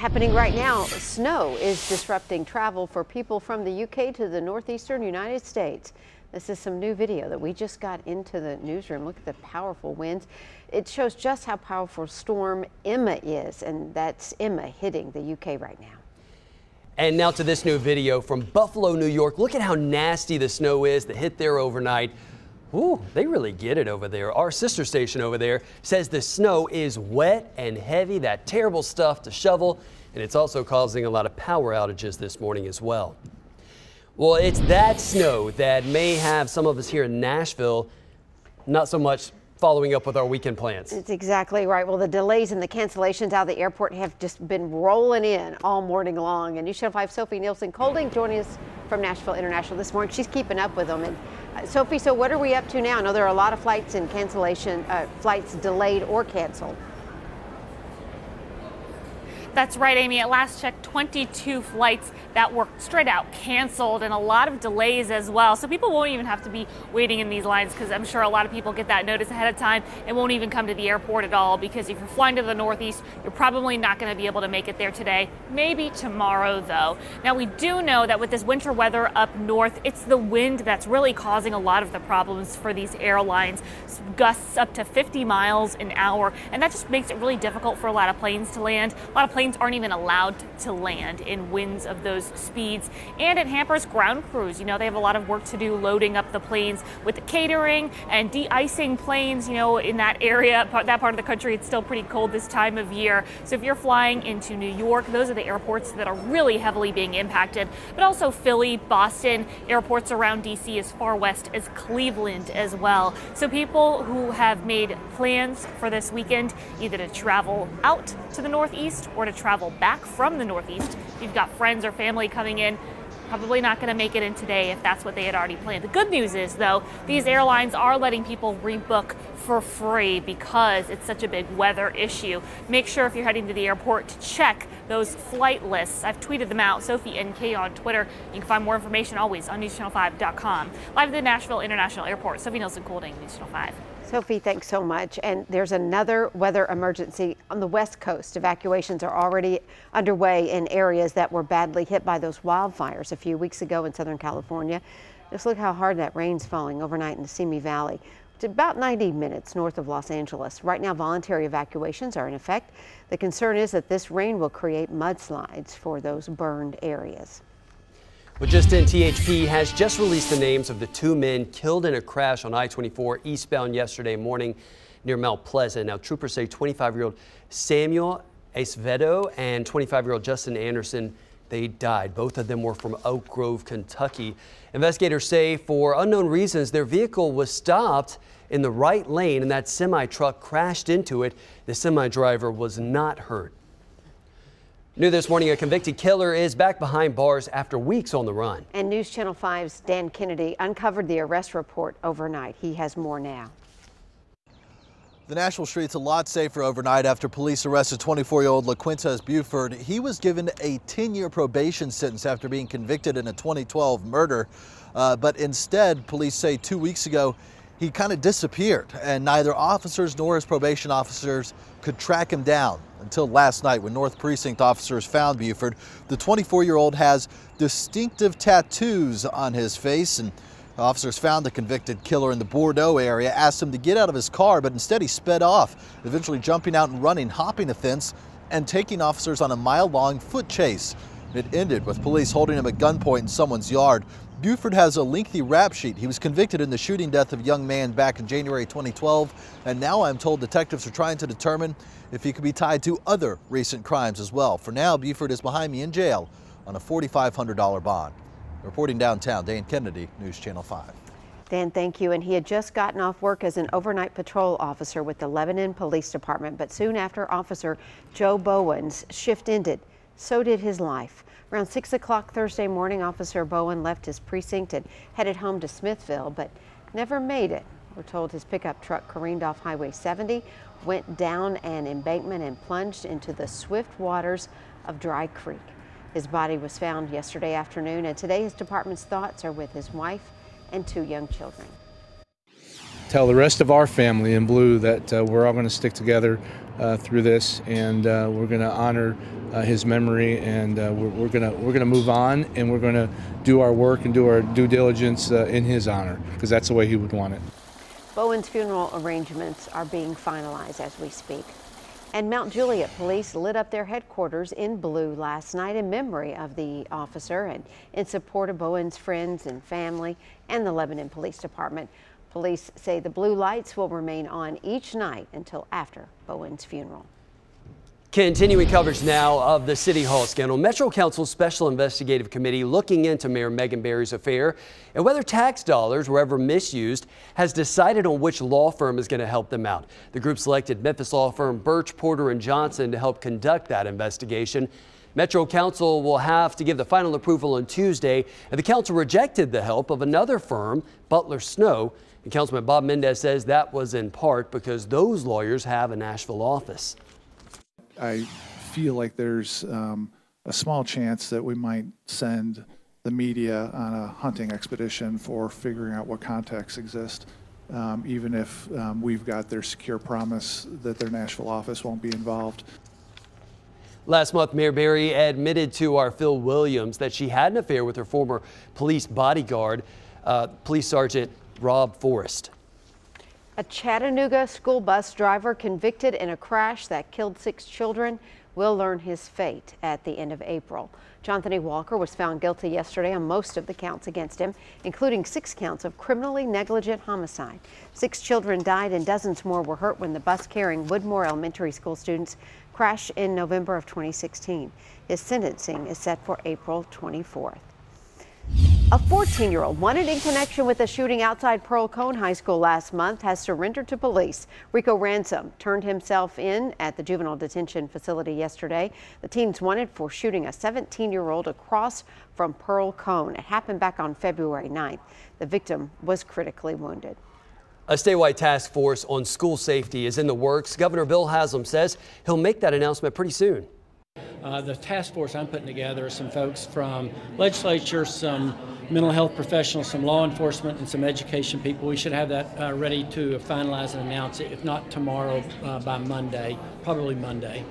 Happening right now, snow is disrupting travel for people from the UK to the northeastern United States. This is some new video that we just got into the newsroom. Look at the powerful winds. It shows just how powerful Storm Emma is, and that's Emma hitting the UK right now. And now to this new video from Buffalo, New York. Look at how nasty the snow is that hit there overnight. Ooh, they really get it over there. Our sister station over there says the snow is wet and heavy, that terrible stuff to shovel, and it's also causing a lot of power outages this morning as well. Well, it's that snow that may have some of us here in Nashville not so much following up with our weekend plans. It's exactly right. Well, the delays and the cancellations out of the airport have just been rolling in all morning long. And News Channel 5 Sophie Nielsen-Colding joining us from Nashville International this morning. She's keeping up with them. And Sophie, so what are we up to now? I know there are a lot of flights and cancellation, flights delayed or canceled. That's right, Amy. At last check, 22 flights that were straight out canceled and a lot of delays as well. So people won't even have to be waiting in these lines because I'm sure a lot of people get that notice ahead of time and won't even come to the airport at all, because if you're flying to the Northeast, you're probably not going to be able to make it there today. Maybe tomorrow, though. Now, we do know that with this winter weather up north, it's the wind that's really causing a lot of the problems for these airlines. Gusts up to 50 miles an hour, and that just makes it really difficult for a lot of planes to land. A lot of planes aren't even allowed to land in winds of those speeds, and it hampers ground crews. You know, they have a lot of work to do loading up the planes with the catering and de-icing planes. You know, in that area, that part of the country, it's still pretty cold this time of year. So if you're flying into New York, those are the airports that are really heavily being impacted, but also Philly, Boston, airports around DC, as far west as Cleveland as well. So people who have made plans for this weekend, either to travel out to the Northeast or to travel back from the Northeast, if you've got friends or family coming in, probably not going to make it in today if that's what they had already planned. The good news is, though, these airlines are letting people rebook for free because it's such a big weather issue. Make sure if you're heading to the airport to check those flight lists. I've tweeted them out, Sophie NK on Twitter. You can find more information always on newschannel5.com. Live at the Nashville International Airport, Sophie Nielsen-Colding, News Channel 5. Sophie, thanks so much. And there's another weather emergency on the West Coast. Evacuations are already underway in areas that were badly hit by those wildfires a few weeks ago in Southern California. Just look how hard that rain's falling overnight in the Simi Valley. It's about 90 minutes north of Los Angeles. Right now, voluntary evacuations are in effect. The concern is that this rain will create mudslides for those burned areas. Well, just in, THP has just released the names of the two men killed in a crash on I-24 eastbound yesterday morning near Mount Pleasant. Now, troopers say 25-year-old Samuel Acevedo and 25-year-old Justin Anderson, they died. Both of them were from Oak Grove, Kentucky. Investigators say for unknown reasons, their vehicle was stopped in the right lane and that semi-truck crashed into it. The semi-driver was not hurt. New this morning, a convicted killer is back behind bars after weeks on the run. And News Channel 5's Dan Kennedy uncovered the arrest report overnight. He has more now. The Nashville streets a lot safer overnight after police arrested 24-year-old LaQuintas Buford. He was given a 10-year probation sentence after being convicted in a 2012 murder. But instead, police say 2 weeks ago, he kind of disappeared, and neither officers nor his probation officers could track him down until last night when North Precinct officers found Buford. The 24-year-old has distinctive tattoos on his face, and officers found the convicted killer in the Bordeaux area, asked him to get out of his car, but instead he sped off, eventually jumping out and running, hopping a fence, and taking officers on a mile-long foot chase. It ended with police holding him at gunpoint in someone's yard. Buford has a lengthy rap sheet. He was convicted in the shooting death of a young man back in January 2012, and now I'm told detectives are trying to determine if he could be tied to other recent crimes as well. For now, Buford is behind me in jail on a $4,500 bond. Reporting downtown, Dan Kennedy, News Channel 5. Dan, thank you. And he had just gotten off work as an overnight patrol officer with the Lebanon Police Department, but soon after Officer Joe Bowen's shift ended, so did his life. Around 6 o'clock Thursday morning, Officer Bowen left his precinct and headed home to Smithville, but never made it. We're told his pickup truck careened off Highway 70, went down an embankment and plunged into the swift waters of Dry Creek. His body was found yesterday afternoon, and today his department's thoughts are with his wife and 2 young children. Tell the rest of our family in blue that we're all going to stick together through this, and we're going to honor his memory, and we're gonna move on, and we're gonna do our work and do our due diligence in his honor, because that's the way he would want it. Bowen's funeral arrangements are being finalized as we speak. And Mount Juliet police lit up their headquarters in blue last night in memory of the officer and in support of Bowen's friends and family and the Lebanon Police Department. Police say the blue lights will remain on each night until after Bowen's funeral. Continuing coverage now of the City Hall scandal. Metro Council's Special Investigative Committee looking into Mayor Megan Barry's affair and whether tax dollars were ever misused has decided on which law firm is going to help them out. The group selected Memphis law firm Birch, Porter & Johnson to help conduct that investigation. Metro Council will have to give the final approval on Tuesday, and the council rejected the help of another firm, Butler Snow. And Councilman Bob Mendez says that was in part because those lawyers have a Nashville office. I feel like there's a small chance that we might send the media on a hunting expedition for figuring out what contacts exist, even if we've got their secure promise that their Nashville office won't be involved. Last month, Mayor Barry admitted to our Phil Williams that she had an affair with her former police bodyguard, Police Sergeant Rob Forrest. A Chattanooga school bus driver convicted in a crash that killed 6 children will learn his fate at the end of April. Jonathan Walker was found guilty yesterday on most of the counts against him, including 6 counts of criminally negligent homicide. 6 children died and dozens more were hurt when the bus carrying Woodmore Elementary School students crashed in November of 2016. His sentencing is set for April 24th. A 14-year-old wanted in connection with a shooting outside Pearl Cone High School last month has surrendered to police. RICO Ransom turned himself in at the juvenile detention facility yesterday. The teen's wanted for shooting a 17-year-old across from Pearl Cone. It happened back on February 9th. The victim was critically wounded. A statewide task force on school safety is in the works. Governor Bill Haslam says he'll make that announcement pretty soon. The task force I'm putting together is some folks from legislature, some mental health professionals, some law enforcement, and some education people. We should have that ready to finalize and announce it, if not tomorrow, by Monday, probably Monday.